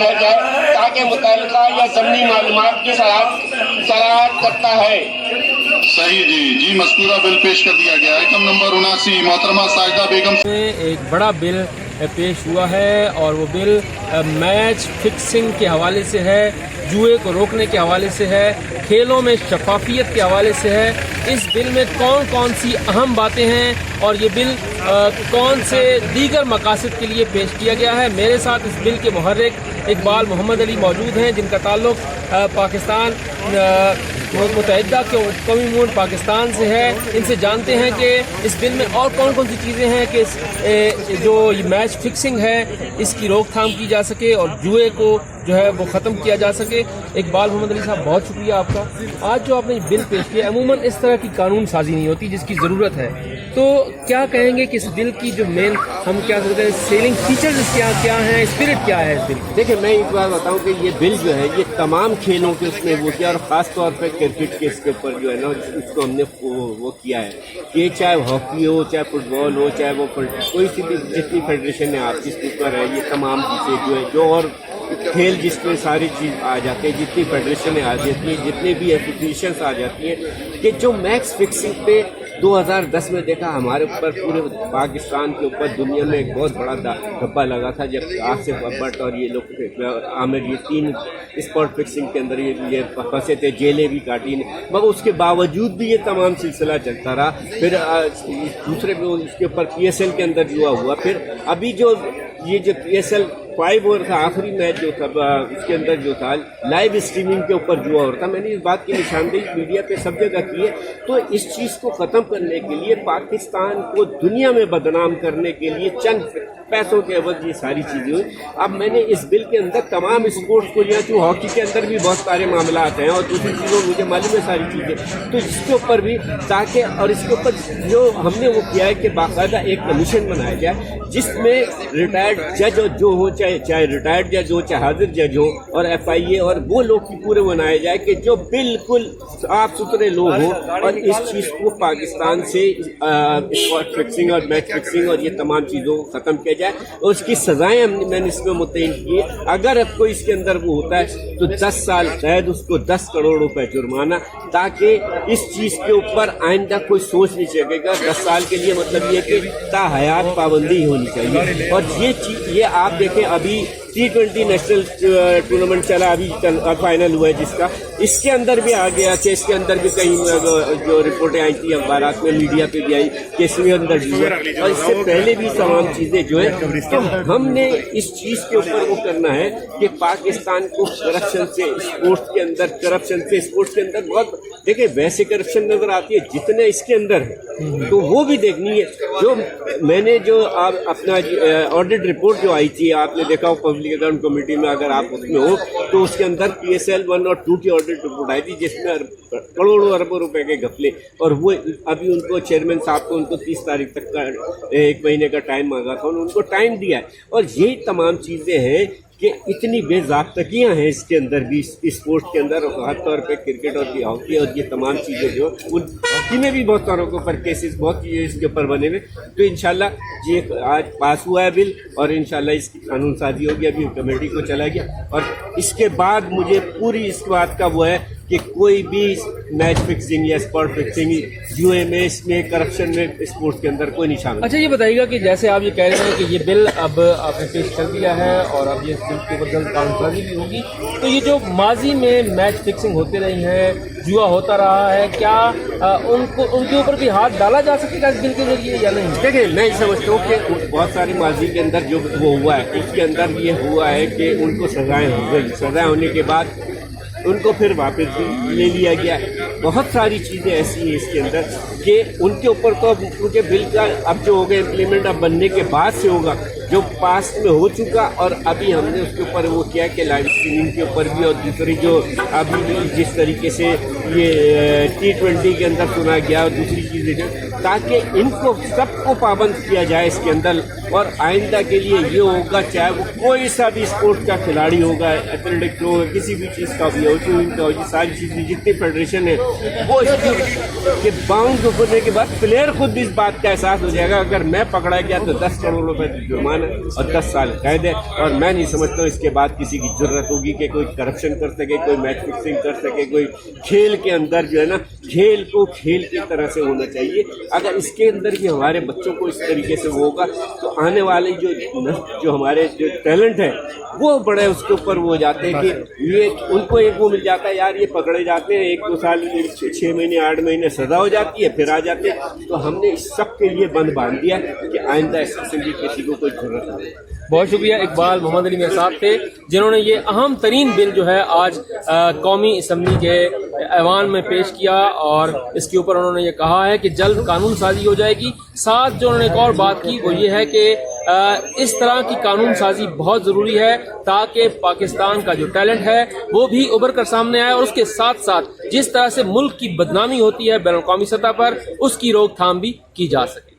बनाया जाए ताकि मुतल्लिका या ज़मीनी मालूमात की सराहत करता है। सही जी मज़कूरा बिल पेश कर दिया गया। आइटम नंबर 79 मोहतरमा साजिदा बेगम में एक बड़ा बिल पेश हुआ है और वो बिल मैच फिक्सिंग के हवाले से है, जुए को रोकने के हवाले से है, खेलों में शफाफियत के हवाले से है। इस बिल में कौन कौन सी अहम बातें हैं और ये बिल कौन से दीगर मकासद के लिए पेश किया गया है। मेरे साथ इस बिल के मुहर्रिक इकबाल मोहम्मद अली मौजूद हैं, जिनका ताल्लुक़ पाकिस्तान मुत्तहिदा कौमी मूवमेंट पाकिस्तान से है। इनसे जानते हैं कि इस बिल में और कौन कौन सी चीज़ें हैं कि जो ये मैच फिक्सिंग है इसकी रोकथाम की जा सके और जुए को जो है वो ख़त्म किया जा सके। इकबाल मोहम्मद अली साहब, बहुत शुक्रिया आपका। आज जो आपने बिल पेश किया, अमूमन इस तरह की कानून साजी नहीं होती जिसकी ज़रूरत है, तो क्या कहेंगे कि इस बिल की जो मेन हम क्या कहते हैं सेलिंग फीचर्स इसके क्या हैं, स्पिरिट क्या है इस बिल? देखिए, मैं एक बात बताऊं कि ये बिल जो है ये तमाम खेलों के उसमें वो किया और ख़ास तौर पे क्रिकेट के इसके ऊपर जो है ना उसको हमने वो किया है कि चाहे हॉकी हो, चाहे फुटबॉल हो, चाहे वो कोई सी भी जितनी फेडरेशन है आपकी इसके ऊपर है, ये तमाम चीज़ें जो है जो और खेल जिसमें सारी चीज़ आ जाते हैं, जितनी फेडरेशनें आ जाती हैं, जितने भी एसोसिएशंस आ जाती हैं, कि जो मैच फिक्सिंग पे 2010 में देखा हमारे ऊपर पूरे पाकिस्तान के ऊपर दुनिया में एक बहुत बड़ा धब्बा लगा था जब आसिफ भट्ट और ये लोग आमिर, ये 3 स्पॉट फिक्सिंग के अंदर ये फंसे थे, जेलें भी काटी, मगर उसके बावजूद भी ये तमाम सिलसिला चलता रहा। फिर दूसरे उसके ऊपर PSL के अंदर जुआ हुआ। फिर अभी जो ये जो PSL 5 ओवर का आखिरी मैच जो था उसके अंदर जो था लाइव स्ट्रीमिंग के ऊपर जुआ हो रहा था। मैंने इस बात की निशानदेही मीडिया पे सब जगह की है। तो इस चीज़ को ख़त्म करने के लिए, पाकिस्तान को दुनिया में बदनाम करने के लिए चंद पैसों के एवज ये सारी चीज़ें हुई। अब मैंने इस बिल के अंदर तमाम स्पोर्ट्स को लिया, तो हॉकी के अंदर भी बहुत सारे मामला आते हैं और दूसरी चीज़ों मुझे मालूम है सारी चीज़ें, तो इसके ऊपर भी ताकि और इसके ऊपर जो हमने वो किया है कि बाकायदा एक कमीशन बनाया जाए जिसमें रिटायर्ड जज और जो हो, चाहे रिटायर्ड जज हो, चाहे हाजिर जज हो, और FIA और वो लोग की पूरे बनाए जाए कि जो बिल्कुल साफ सुथरे लोग हों और इस चीज़ को पाकिस्तान से स्पॉट फिक्सिंग और मैच फिक्सिंग और ये तमाम चीज़ों को ख़त्म किया जाए और उसकी सज़ाएँ मैंने इसमें मुतय्यन की है। अगर अब कोई इसके अंदर वो होता है तो 10 साल कैद, उसको 10 करोड़ रुपए जुर्माना, ताकि इस चीज़ के ऊपर आइंदा कोई सोच नहीं सकेगा। 10 साल के लिए मतलब ये कि ताहयात पाबंदी होनी चाहिए। और ये चीज़ ये आप देखें, अभी T20 नेशनल टूर्नामेंट चला, अभी फाइनल हुआ है जिसका, इसके अंदर भी आ गया कि इसके अंदर भी कहीं जो रिपोर्टें आई थी अखबारात में, मीडिया पे भी आई कि इसके अंदर भी हुआ, और इससे पहले भी तमाम चीज़ें जो है। तो हमने इस चीज़ के ऊपर वो करना है कि पाकिस्तान को करप्शन से स्पोर्ट्स के अंदर, करप्शन से स्पोर्ट्स के अंदर बहुत, देखिए वैसे करप्शन नजर आती है जितने इसके अंदर है, तो वो भी देखनी है। जो मैंने जो आप अपना ऑडिट रिपोर्ट जो आई थी, आपने देखा हो पब्लिक अकाउंट कमेटी में, अगर आप उसमें हो तो उसके अंदर PSL 1 और 2 की ऑडिट रिपोर्ट आई थी जिसमें करोड़ों अरबों रुपए के घपले, और वो अभी उनको चेयरमैन साहब को उनको 30 तारीख तक का 1 महीने का टाइम मांगा था, उनको टाइम दिया है। और यही तमाम चीज़ें हैं कि इतनी बेज़ाब्तगियाँ हैं इसके अंदर भी, स्पोर्ट्स के अंदर, और खास तौर पे क्रिकेट और हॉकी और ये तमाम चीज़ें जो उन हॉकी में भी बहुत सारों के ऊपर केसेस बहुत चीज़ें इसके ऊपर बने हुए। तो इंशाल्लाह ये आज पास हुआ है बिल और इंशाल्लाह इसकी कानून साजी होगी, अभी कमेटी को चला गया, और इसके बाद मुझे पूरी इस बात का वो है कि कोई भी मैच फिक्सिंग या स्पॉट फिक्सिंग, जुए में, इसमें करप्शन में स्पोर्ट्स के अंदर कोई नहीं शामिल। अच्छा, ये बताइएगा कि जैसे आप ये कह रहे हैं कि ये बिल अब आपने पेश कर दिया है और अब ये बिल के ऊपर जल्द कानूनसाजी भी होगी, तो ये जो माजी में मैच फिक्सिंग होते रही है, जुआ होता रहा है, क्या उनके ऊपर भी हाथ डाला जा सकेगा इस बिल के जरिए या नहीं? देखिए, मैं समझता हूँ कि बहुत सारी माजी के अंदर जो वो हुआ है, इसके अंदर ये हुआ है कि उनको सजाएं हो गई, सजाएं होने के बाद उनको फिर वापस ले लिया गया। बहुत सारी चीज़ें ऐसी हैं इसके अंदर कि उनके ऊपर तो अब उनके बिल का अब जो होगा इम्प्लीमेंट अब बनने के बाद से होगा, जो पास में हो चुका, और अभी हमने उसके ऊपर वो किया कि लाइव स्ट्रीमिंग के ऊपर भी, और दूसरी जो अभी जिस तरीके से ये T20 के अंदर सुना गया और दूसरी चीज़ें जो, ताकि इनको सबको पाबंद किया जाए इसके अंदर। और आइंदा के लिए ये होगा, चाहे वो कोई सा भी स्पोर्ट्स का खिलाड़ी होगा, एथलेटिक्स हो, किसी भी चीज़ का भी हो, स्विमिंग का हो, ये सारी चीज़ें जितनी फेडरेशन है वो इसके बाउंड होने के बाद प्लेयर खुद इस बात का एहसास हो जाएगा। अगर मैं पकड़ा गया तो 10 करोड़ रुपए जुर्माना और 10 साल कैद है। और मैं नहीं समझता हूँ इसके बाद किसी की जरूरत होगी कि कोई करप्शन कर सके, कोई मैच फिक्सिंग कर सके, कोई खेल के अंदर जो है ना, खेल को खेल की तरह से होना चाहिए। अगर इसके अंदर भी हमारे बच्चों को इस तरीके से वो होगा तो आने वाले जो हमारे जो टैलेंट है वो बड़े उसके ऊपर वो हो जाते हैं कि ये उनको एक वो मिल जाता है, यार ये पकड़े जाते हैं, 1-2 साल 6 महीने 8 महीने सजा हो जाती है, फिर आ जाते हैं। तो हमने इस सब के लिए बंद बांध दिया कि आइंदा ऐसे भी किसी को कोई जरूरत नहीं। बहुत शुक्रिया। इकबाल मोहम्मद अली मेरे साथ थे जिन्होंने ये अहम तरीन बिल जो है आज कौमी असम्बली के ऐवान में पेश किया और इसके ऊपर उन्होंने ये कहा है कि जल्द कानून साजी हो जाएगी। साथ जो उन्होंने एक और बात की वो ये है कि इस तरह की कानून साजी बहुत ज़रूरी है ताकि पाकिस्तान का जो टैलेंट है वो भी उभर कर सामने आए और उसके साथ साथ जिस तरह से मुल्क की बदनामी होती है बैनुल-अक़वामी सतह पर उसकी रोकथाम भी की जा सके।